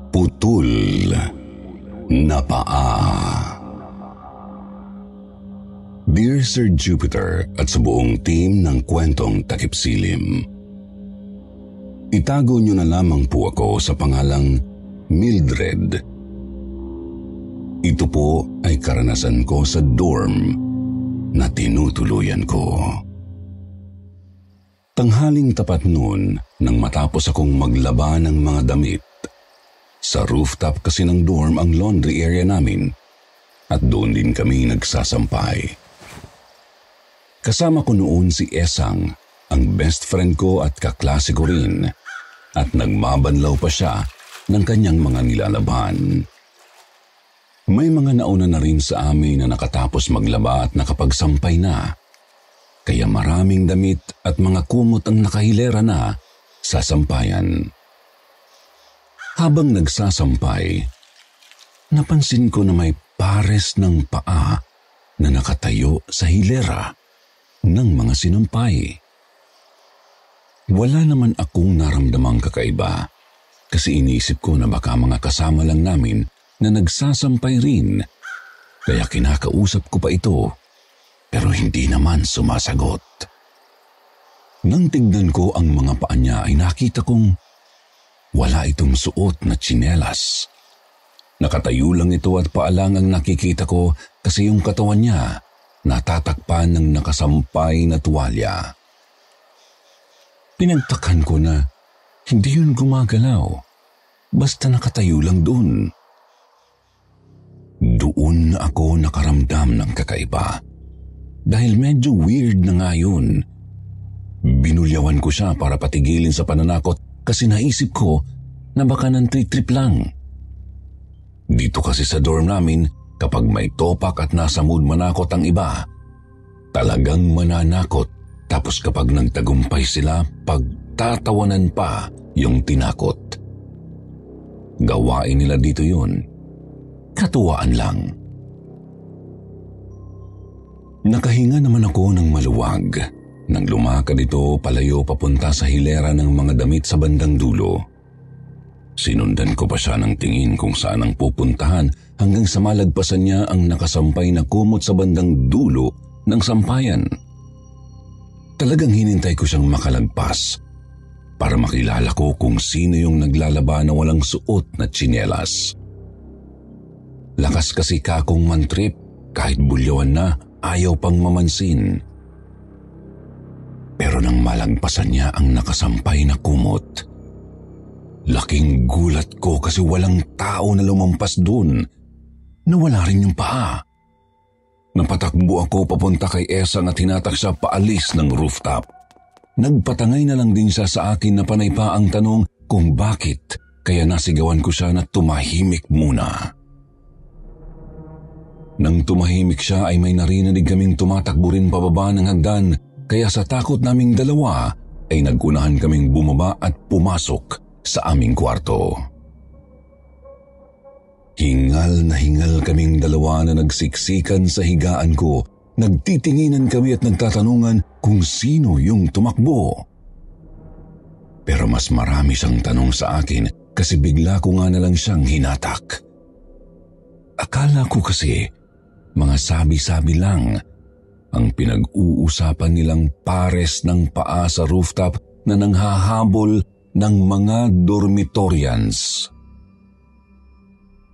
Putol na paa. Dear Sir Jupiter at sa buong team ng Kwentong Takip Silim, itago niyo na lamang po ako sa pangalang Mildred. Ito po ay karanasan ko sa dorm na tinutuluyan ko. Tanghaling tapat noon nang matapos akong maglaba ng mga damit. Sa rooftop kasi ng dorm ang laundry area namin at doon din kami nagsasampay. Kasama ko noon si Esang, ang best friend ko at kaklase ko rin, at nagmabanlaw pa siya ng kanyang mga nilalaban. May mga nauna na rin sa amin na nakatapos maglaba at nakapagsampay na, kaya maraming damit at mga kumot ang nakahilera na sa sampayan. Habang nagsasampay, napansin ko na may pares ng paa na nakatayo sa hilera ng mga sinampay. Wala naman akong naramdamang kakaiba kasi iniisip ko na baka mga kasama lang namin na nagsasampay rin, kaya kinakausap ko pa ito pero hindi naman sumasagot. Nang tignan ko ang mga paa niya ay nakita kong wala itong suot na tsinelas. Nakatayo lang ito at paalang ang nakikita ko kasi yung katawan niya natatakpan ng nakasampay na tuwalya. Pinagtakan ko na hindi yun gumagalaw, basta nakatayo lang doon. Doon ako nakaramdam ng kakaiba dahil medyo weird na nga yun. Binulyawan ko siya para patigilin sa pananakot kasi naisip ko na baka nantrip-trip lang. Dito kasi sa dorm namin, kapag may topak at nasa mood manakot ang iba, talagang mananakot, tapos kapag nagtagumpay sila, pagtatawanan pa yung tinakot. Gawain nila dito yun. Katuwaan lang. Nakahinga naman ako ng maluwag nang lumakad ito palayo papunta sa hilera ng mga damit sa bandang dulo. Sinundan ko pa siya ng tingin kung saan ang pupuntahan hanggang sa malagpasan niya ang nakasampay na kumot sa bandang dulo ng sampayan. Talagang hinintay ko siyang makalagpas para makilala ko kung sino yung naglalaba na walang suot na tsinelas. Lakas kasi kakong mantrip, kahit bulyawan na, ayaw pang mamansin. Pero nang malagpasan niya ang nakasampay na kumot, laking gulat ko kasi walang tao na lumampas dun. Nawala rin yung paa. Napatakbo ako papunta kay Esang at hinatak siya paalis ng rooftop. Nagpatangay na lang din siya sa akin na panay pa ang tanong kung bakit, kaya nasigawan ko siya na tumahimik muna. Nang tumahimik siya ay may narinig kaming tumatakbo rin pababa ng hagdan, kaya sa takot naming dalawa ay nagunahan kaming bumaba at pumasok sa aming kwarto. Hingal na hingal kaming dalawa na nagsiksikan sa higaan ko. Nagtitinginan kami at nagtatanungan kung sino yung tumakbo. Pero mas marami siyang tanong sa akin kasi bigla ko nga na lang siyang hinatak. Akala ko kasi mga sabi-sabi lang ang pinag-uusapan nilang pares ng paa sa rooftop na nanghahabol ng mga dormitorians.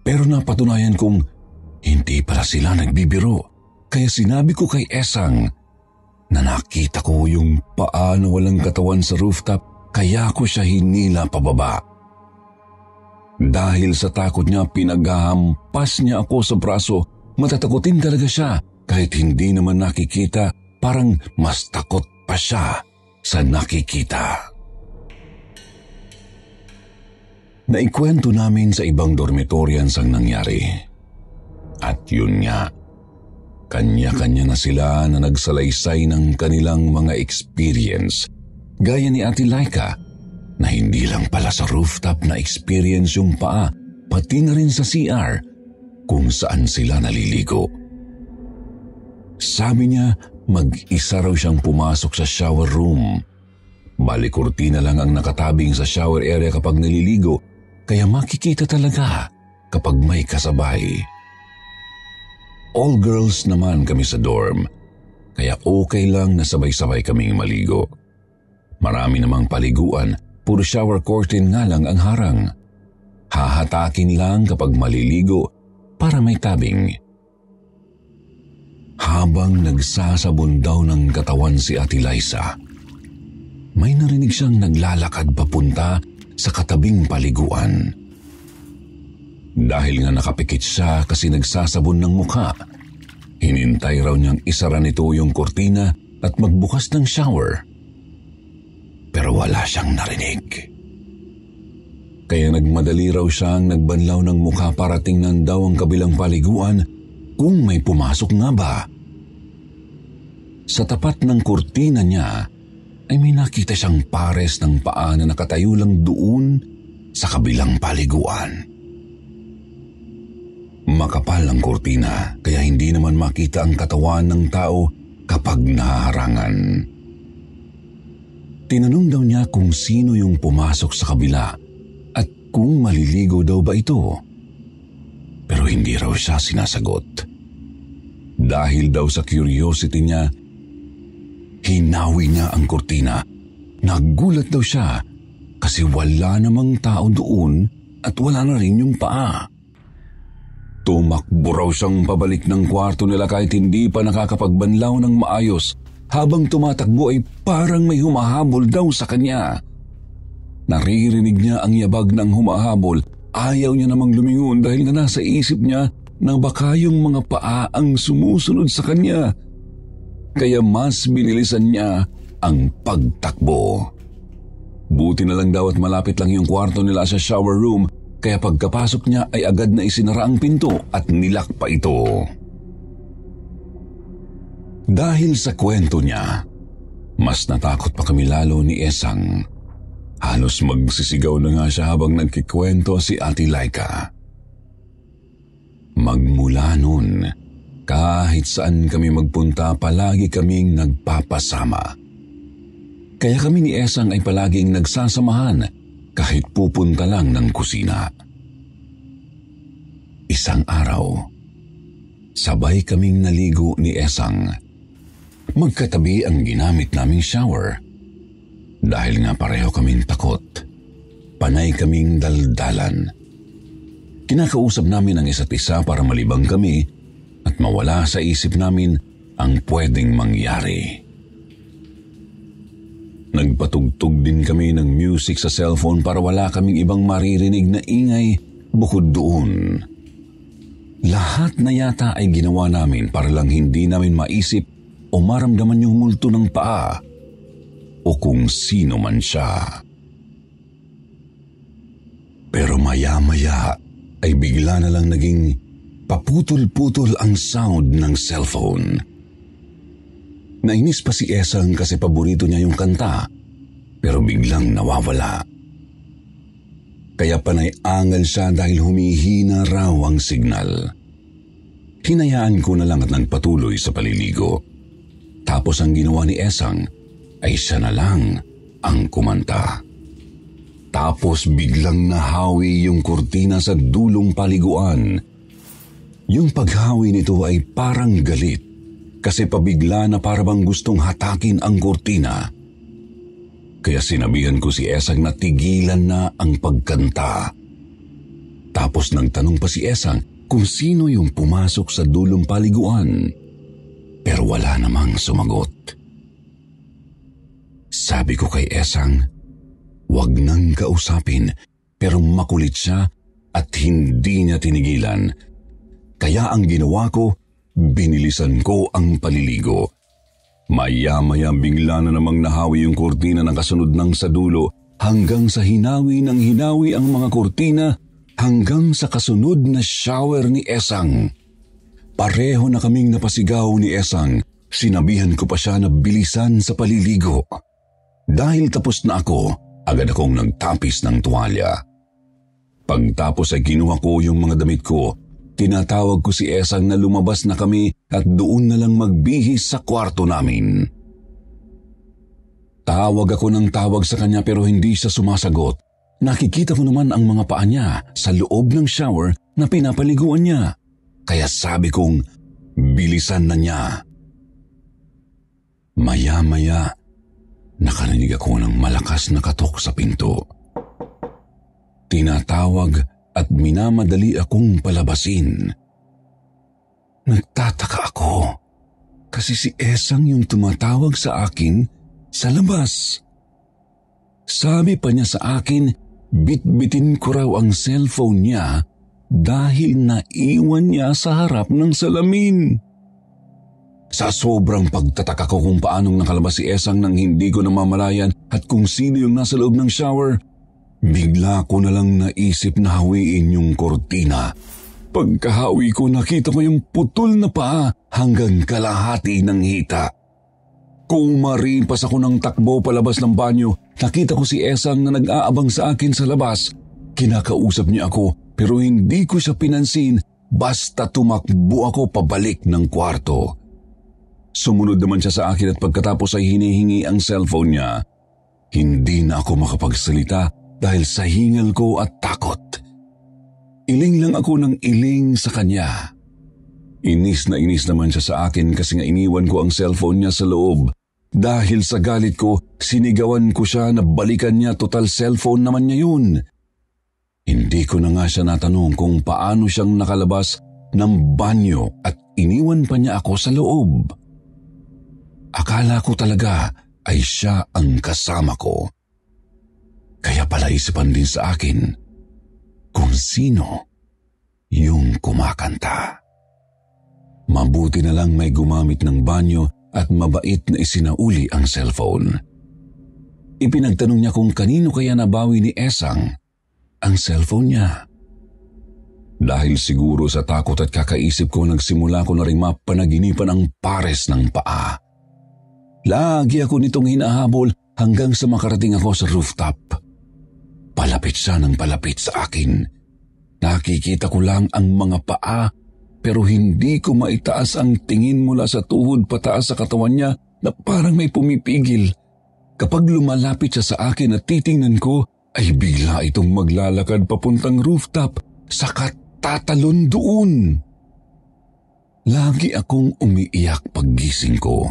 Pero napatunayan kong hindi pala sila nagbibiro, kaya sinabi ko kay Esang na nakita ko yung paa na walang katawan sa rooftop, kaya ko siya hinila pababa. Dahil sa takot niya, pinaghahampas niya ako sa braso. Matatakotin talaga siya. Kahit hindi naman nakikita, parang mas takot pa siya sa nakikita. Naikwento namin sa ibang dormitorians ang nangyari. At yun nga, kanya-kanya na sila na nagsalaysay ng kanilang mga experience. Gaya ni Ate Laika, na hindi lang pala sa rooftop na experience yung paa, pati na rin sa CR kung saan sila naliligo. Sabi niya, mag-isa raw siyang pumasok sa shower room. Bali kurtina lang ang nakatabing sa shower area kapag naliligo, kaya makikita talaga kapag may kasabay. All girls naman kami sa dorm, kaya okay lang na sabay-sabay kaming maligo. Marami namang paliguan, puro shower curtain nga lang ang harang. Hahatakin lang kapag maliligo para may tabing. Habang nagsasabon daw ng katawan si Ate Liza, may narinig siyang naglalakad papunta sa katabing paliguan. Dahil nga nakapikit siya kasi nagsasabon ng mukha, hinintay raw niyang isara nito yung kurtina at magbukas ng shower. Pero wala siyang narinig. Kaya nagmadali raw siyang nagbanlaw ng mukha para tingnan daw ang kabilang paliguan kung may pumasok nga ba. Sa tapat ng kurtina niya ay may nakita siyang pares ng paa na nakatayo lang doon sa kabilang paliguan. Makapal ang kurtina kaya hindi naman makita ang katawan ng tao kapag naharangan. Tinanong daw niya kung sino yung pumasok sa kabila at kung maliligo daw ba ito. Pero hindi raw siya sinasagot. Dahil daw sa curiosity niya, hinawi niya ang kurtina. Nagulat daw siya kasi wala namang tao doon at wala na rin yung paa. Tumakbo raw siyang pabalik ng kwarto nila kahit hindi pa nakakapagbanlaw ng maayos. Habang tumatakbo ay parang may humahabol daw sa kanya. Naririnig niya ang yabag ng humahabol. Ayaw niya namang lumingon dahil na nasa isip niya na baka yung mga paa ang sumusunod sa kanya. Kaya mas binilisan niya ang pagtakbo. Buti na lang daw at malapit lang yung kwarto nila sa shower room, kaya pagkapasok niya ay agad na isinara ang pinto at nilak pa ito. Dahil sa kwento niya, mas natakot pa kami lalo ni Esang. Halos magsisigaw na nga siya habang nagkikwento si Ate Laika. Magmula nun, kahit saan kami magpunta, palagi kaming nagpapasama. Kaya kami ni Esang ay palaging nagsasamahan kahit pupunta lang ng kusina. Isang araw, sabay kaming naligo ni Esang. Magkatabi ang ginamit naming shower. Dahil nga pareho kaming takot, panay kaming daldalan. Kinakausap namin ang isa't isa para malibang kami at mawala sa isip namin ang pwedeng mangyari. Nagpatugtog din kami ng music sa cellphone para wala kaming ibang maririnig na ingay bukod doon. Lahat na yata ay ginawa namin para lang hindi namin maisip o maramdaman yung multo ng paa o kung sino man siya. Pero maya-maya ay bigla na lang naging paputol-putol ang sound ng cellphone. Nainis pa si Esang kasi paborito niya yung kanta, pero biglang nawawala. Kaya panay-angal siya dahil humihina raw ang signal. Hinayaan ko na lang at nagpatuloy sa paliligo. Tapos ang ginawa ni Esang ay siya na lang ang kumanta. Tapos biglang nahawi yung kurtina sa dulong paliguan. Yung paghawi nito ay parang galit kasi pabigla na parang gustong hatakin ang kurtina. Kaya sinabihan ko si Esang na tigilan na ang pagkanta. Tapos nagtanong pa si Esang kung sino yung pumasok sa dulong paliguan. Pero wala namang sumagot. Sabi ko kay Esang, wag nang kausapin, pero makulit siya at hindi niya tinigilan. Kaya ang ginawa ko, binilisan ko ang paliligo. Maya-maya bigla na namang nahawi yung kurtina ng kasunod ng sa dulo hanggang sa hinawi ng hinawi ang mga kurtina hanggang sa kasunod na shower ni Esang. Pareho na kaming napasigaw ni Esang. Sinabihan ko pa siya na bilisan sa paliligo. Dahil tapos na ako, agad akong nagtapis ng tuwalya. Pagtapos ay kinuha ko yung mga damit ko. Tinatawag ko si Esang na lumabas na kami at doon na lang magbihis sa kwarto namin. Tawag ako ng tawag sa kanya pero hindi siya sumasagot. Nakikita ko naman ang mga paa niya sa loob ng shower na pinapaliguan niya. Kaya sabi kong bilisan na niya. Maya-maya, nakarinig ako ng malakas na katok sa pinto. Tinatawag at minamadali akong palabasin. Nagtataka ako kasi si Esang yung tumatawag sa akin sa labas. Sabi pa niya sa akin, bitbitin ko raw ang cellphone niya dahil naiwan niya sa harap ng salamin. Sa sobrang pagtataka ko kung paanong nakalabas si Esang nang hindi ko namamalayan at kung sino yung nasa loob ng shower, bigla ko na lang naisip na hawiin yung kortina. Pagkahawi ko, nakita ko yung putol na paa hanggang kalahati ng hita. Kumarimpas ako ng takbo palabas ng banyo. Nakita ko si Esang na nag-aabang sa akin sa labas. Kinakausap niya ako pero hindi ko siya pinansin basta tumakbo ako pabalik ng kwarto. Sumunod naman siya sa akin at pagkatapos ay hinihingi ang cellphone niya. Hindi na ako makapagsalita dahil sa hingal ko at takot. Iling lang ako ng iling sa kanya. Inis na inis naman siya sa akin kasi nga iniwan ko ang cellphone niya sa loob. Dahil sa galit ko, sinigawan ko siya na balikan niya, total cellphone naman niya yun. Hindi ko na nga siya natanong kung paano siyang nakalabas ng banyo at iniwan pa niya ako sa loob. Akala ko talaga ay siya ang kasama ko. Kaya pala isipan din sa akin kung sino yung kumakanta. Mabuti na lang may gumamit ng banyo at mabait na isinauli ang cellphone. Ipinagtanong niya kung kanino kaya nabawi ni Esang ang cellphone niya. Dahil siguro sa takot at kakaisip ko, nagsimula ko na rin mapanaginipan ang pares ng paa. Lagi ako nitong hinahabol hanggang sa makarating ako sa rooftop. Palapit siya ng palapit sa akin. Nakikita ko lang ang mga paa pero hindi ko maitaas ang tingin mula sa tuhod pataas sa katawan niya na parang may pumipigil. Kapag lumalapit siya sa akin at titingnan ko, ay bigla itong maglalakad papuntang rooftop saka tatalon doon. Lagi akong umiiyak paggising ko.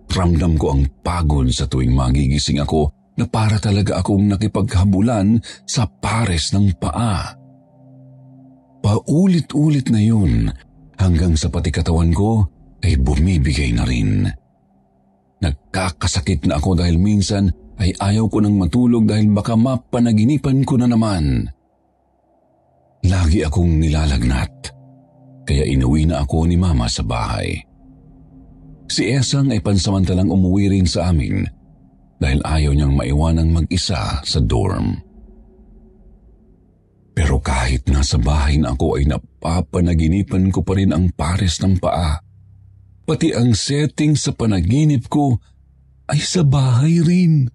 Ramdam ko ang pagod sa tuwing magigising ako na para talaga akong nakipaghabulan sa pares ng paa. Paulit-ulit na yun hanggang sa pati katawan ko ay bumibigay na rin. Nagkakasakit na ako dahil minsan ay ayaw ko nang matulog dahil baka mapanaginipan ko na naman. Lagi akong nilalagnat, kaya inuwi na ako ni Mama sa bahay. Si Esang ay pansamantalang umuwi rin sa amin dahil ayaw niyang maiwanang mag-isa sa dorm. Pero kahit nasa bahay na ako ay napapanaginipan ko pa rin ang pares ng paa. Pati ang setting sa panaginip ko ay sa bahay rin.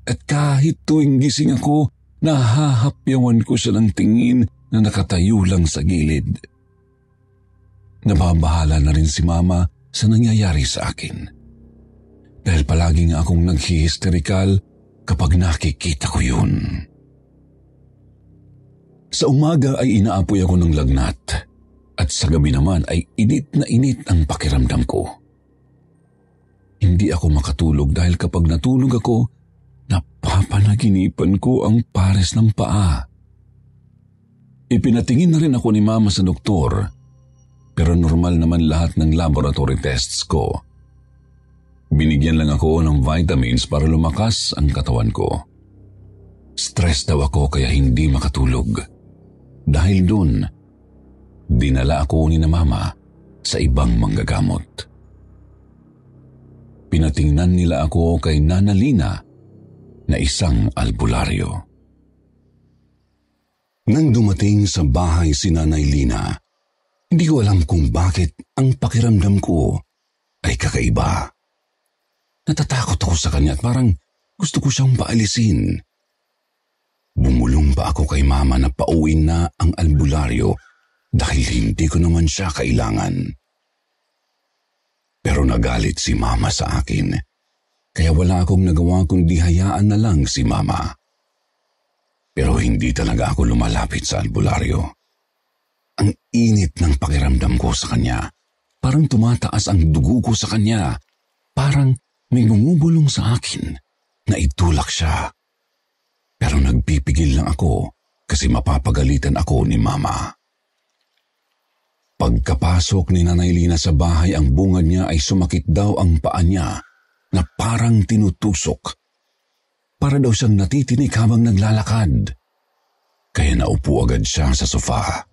At kahit tuwing gising ako, nahahapyawan ko siya ng tingin na nakatayo lang sa gilid. Nababahala na rin si Mama sa nangyayari sa akin. Dahil palagi nga akong naghihisterikal kapag nakikita ko yun. Sa umaga ay inaapoy ako ng lagnat at sa gabi naman ay init na init ang pakiramdam ko. Hindi ako makatulog dahil kapag natulog ako, napapanaginipan ko ang pares ng paa. Ipinatingin na rin ako ni Mama sa doktor, pero normal naman lahat ng laboratory tests ko. Binigyan lang ako ng vitamins para lumakas ang katawan ko. Stress daw ako kaya hindi makatulog. Dahil dun, dinala ako ni na Mama sa ibang manggagamot. Pinatingnan nila ako kay Nana Lina na isang albularyo. Nang dumating sa bahay si Nanay Lina, hindi ko alam kung bakit ang pakiramdam ko ay kakaiba. Natatakot ako sa kanya at parang gusto ko siyang paalisin. Bumulong pa ako kay Mama na pauwiin na ang albularyo dahil hindi ko naman siya kailangan. Pero nagalit si Mama sa akin kaya wala akong nagawa kundi hayaan na lang si Mama. Pero hindi talaga ako lumalapit sa albularyo. Ang init ng pakiramdam ko sa kanya. Parang tumataas ang dugo ko sa kanya. Parang may bumubulong sa akin na itulak siya. Pero nagpipigil lang ako kasi mapapagalitan ako ni Mama. Pagkapasok ni Nanay Lina sa bahay, ang bungad niya ay sumakit daw ang paa niya na parang tinutusok. Para daw siyang natitinik habang naglalakad. Kaya naupo agad siya sa sofa.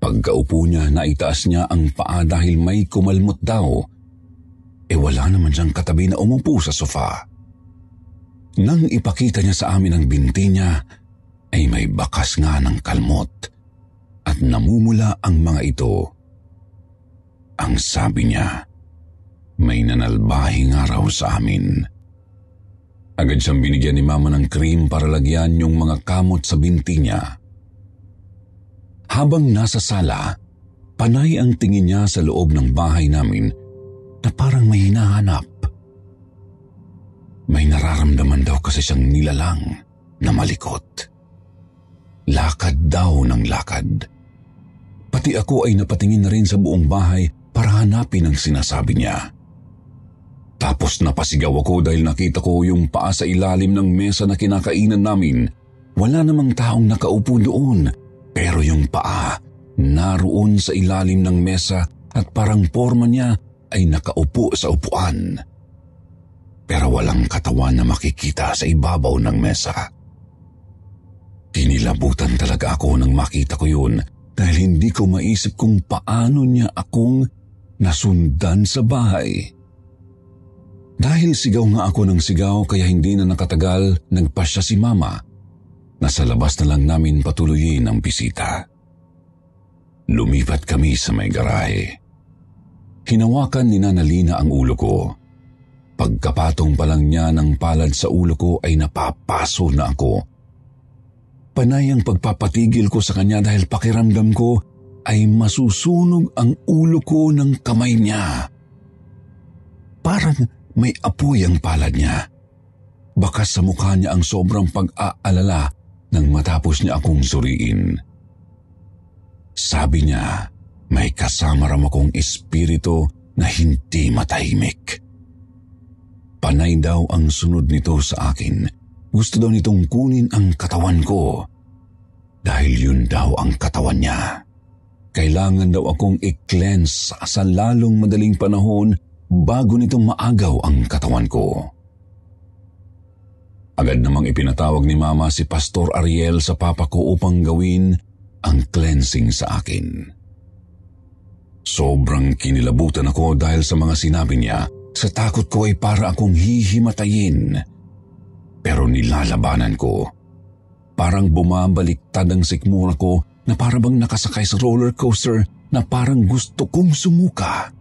Pagkaupo niya, naitaas niya ang paa dahil may kumalmot daw. Wala naman siyang katabi na umupo sa sofa. Nang ipakita niya sa amin ang binti niya, ay may bakas nga ng kalmot at namumula ang mga ito. Ang sabi niya, may nanalbahi nga raw sa amin. Agad siyang binigyan ni Mama ng cream para lagyan yung mga kamot sa binti niya. Habang nasa sala, panay ang tingin niya sa loob ng bahay namin na parang may hinahanap. May nararamdaman daw kasi siyang nilalang na malikot. Lakad daw ng lakad. Pati ako ay napatingin na rin sa buong bahay para hanapin ang sinasabi niya. Tapos napasigaw ako dahil nakita ko yung paa sa ilalim ng mesa na kinakainan namin. Wala namang taong nakaupo doon. Pero yung paa, naroon sa ilalim ng mesa at parang forma niya ay nakaupo sa upuan. Pero walang katawan na makikita sa ibabaw ng mesa. Kinilabutan talaga ako nang makita ko yun dahil hindi ko maisip kung paano niya akong nasundan sa bahay. Dahil sigaw nga ako ng sigaw kaya hindi na nakatagal nagpasya si Mama. Nasa labas na lang namin patuloyin ang bisita. Lumipat kami sa may garahe. Hinawakan ni Nana Lina ang ulo ko. Pagkapatong pa lang niya ng palad sa ulo ko ay napapaso na ako. Panay ang pagpapatigil ko sa kanya dahil pakiramdam ko ay masusunog ang ulo ko ng kamay niya. Parang may apoy ang palad niya. Bakas sa mukha niya ang sobrang pag-aalala nang matapos niya akong suriin. Sabi niya, may kasama raw akong espiritu na hindi matahimik. Panay daw ang sunod nito sa akin. Gusto daw nitong kunin ang katawan ko. Dahil yun daw ang katawan niya. Kailangan daw akong i-cleanse sa lalong madaling panahon bago nitong maagaw ang katawan ko. Agad namang ipinatawag ni Mama si Pastor Ariel sa papa ko upang gawin ang cleansing sa akin. Sobrang kinilabutan ako dahil sa mga sinabi niya. Sa takot ko ay para akong hihimatayin. Pero nilalabanan ko. Parang bumabaliktad ang sikmura ko na parang nakasakay sa roller coaster na parang gusto kong sumuka.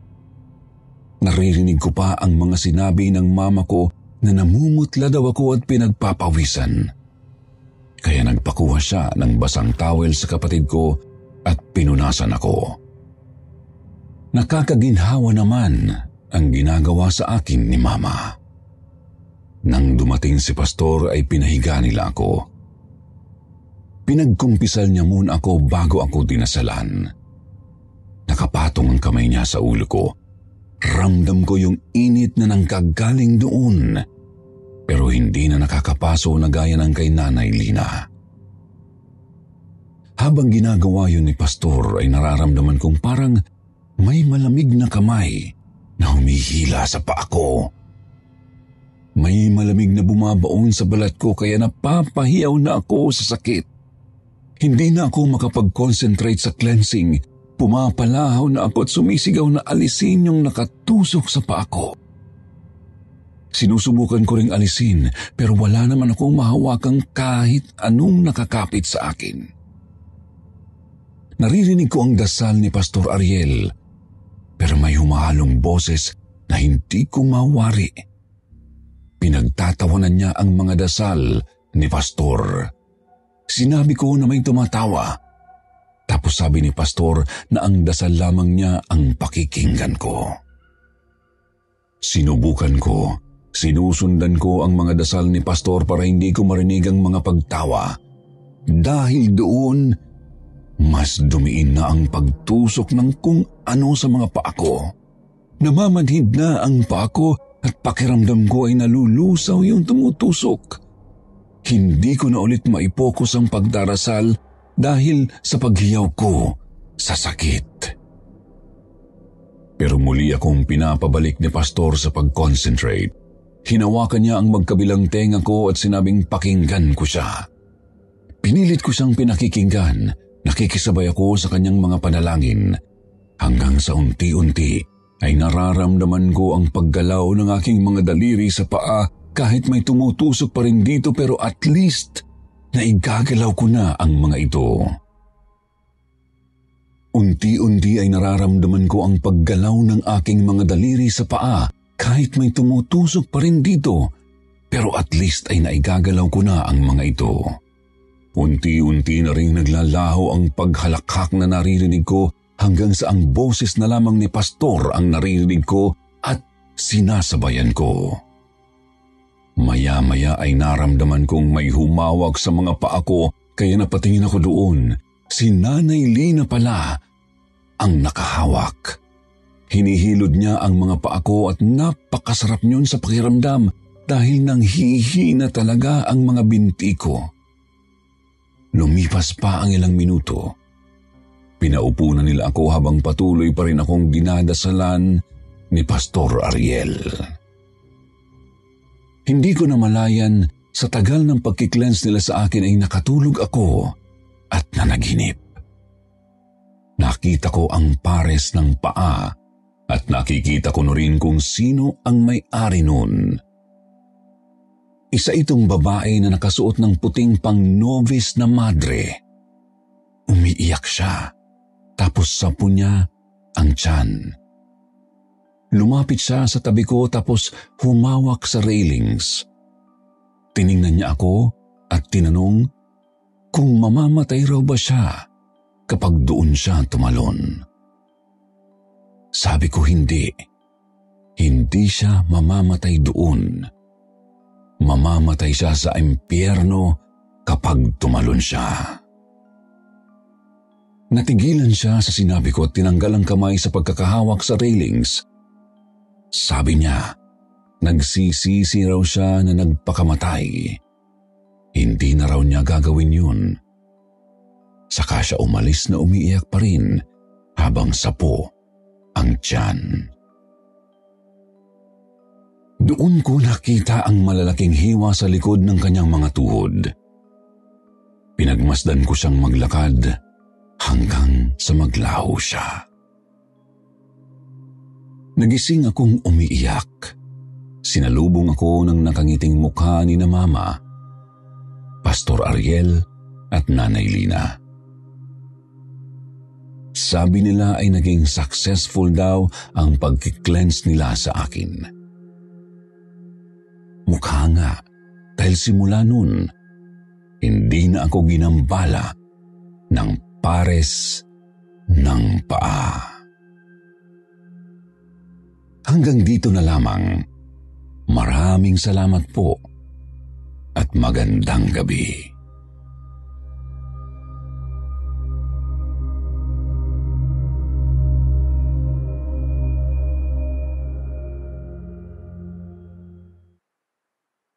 Naririnig ko pa ang mga sinabi ng Mama ko na namumutla daw ako at pinagpapawisan. Kaya nagpakuha siya ng basang towel sa kapatid ko at pinunasan ako. Nakakaginhawa naman ang ginagawa sa akin ni Mama. Nang dumating si Pastor ay pinahiga nila ako. Pinagkumpisal niya muna ako bago ako dinasalan. Nakapatong ang kamay niya sa ulo ko. Ramdam ko yung init na nanggagaling doon. Pero hindi na nakakapaso na gaya ng kay Nanay Lina. Habang ginagawa yun ni Pastor ay nararamdaman kong parang may malamig na kamay na humihila sa paa ko. May malamig na bumabaon sa balat ko kaya napapahiyaw na ako sa sakit. Hindi na ako makapag-concentrate sa cleansing. Pumapalahaw na ako at sumisigaw na alisin yung nakatusok sa paa ko. Sinusubukan ko ring alisin pero wala naman akong mahawakang kahit anong nakakapit sa akin. Naririnig ko ang dasal ni Pastor Ariel pero may humahalong boses na hindi ko mawari. Pinagtatawanan niya ang mga dasal ni Pastor. Sinabi ko na may tumatawa. Tapos sabi ni Pastor na ang dasal lamang niya ang pakikinggan ko. Sinubukan ko. Sinusundan ko ang mga dasal ni Pastor para hindi ko marinig ang mga pagtawa. Dahil doon, mas dumiin na ang pagtusok ng kung ano sa mga paa ko. Namamanhid na ang paa ko at pakiramdam ko ay nalulusaw yung tumutusok. Hindi ko na ulit maipokus ang pagdarasal dahil sa paghiyaw ko sa sakit. Pero muli akong pinapabalik ni Pastor sa pag-concentrate. Hinawakan niya ang magkabilang tenga ko at sinabing pakinggan ko siya. Pinilit ko siyang pinakikinggan. Nakikisabay ako sa kanyang mga panalangin. Hanggang sa unti-unti ay nararamdaman ko ang paggalaw ng aking mga daliri sa paa kahit may tumutusok pa rin dito, pero at least naigagalaw ko na ang mga ito. Unti-unti ay nararamdaman ko ang paggalaw ng aking mga daliri sa paa kahit may tumutusok pa rin dito, pero at least ay naigagalaw ko na ang mga ito. Unti-unti na rin naglalaho ang paghalakhak na naririnig ko hanggang sa ang boses na lamang ni Pastor ang naririnig ko at sinasabayan ko. Maya-maya ay naramdaman kong may humawak sa mga paa ko kaya napatingin ako doon. Si Nanay Lina pala ang nakahawak. Hinihilod niya ang mga paa ko at napakasarap niyon sa pakiramdam dahil nanghihina talaga ang mga binti ko. Lumipas pa ang ilang minuto. Pinaupo na nila ako habang patuloy pa rin akong dinadasalan ni Pastor Ariel. Hindi ko namalayan, sa tagal ng pagkiklens nila sa akin ay nakatulog ako at nanaginip. Nakita ko ang pares ng paa at nakikita ko na rin kung sino ang may-ari nun. Isa itong babae na nakasuot ng puting pang-novice na madre. Umiiyak siya, tapos sapo niya ang tiyan. Lumapit siya sa tabi ko tapos humawak sa railings. Tiningnan niya ako at tinanong kung mamamatay raw ba siya kapag doon siya tumalon. Sabi ko hindi. Hindi siya mamamatay doon. Mamamatay siya sa impyerno kapag tumalon siya. Natigilan siya sa sinabi ko at tinanggal ang kamay sa pagkakahawak sa railings. Sabi niya, nagsisisi raw siya na nagpakamatay. Hindi na raw niya gagawin yun. Saka siya umalis na umiiyak pa rin habang sapo ang tiyan. Doon ko nakita ang malalaking hiwa sa likod ng kanyang mga tuhod. Pinagmasdan ko siyang maglakad hanggang sa maglaho siya. Nagising akong umiiyak. Sinalubong ako ng nakangiting mukha ni na Mama, Pastor Ariel at Nanay Lina. Sabi nila ay naging successful daw ang pagki-cleanse nila sa akin. Mukha nga, dahil simula nun, hindi na ako ginambala ng pares ng paa. Hanggang dito na lamang. Maraming salamat po at magandang gabi.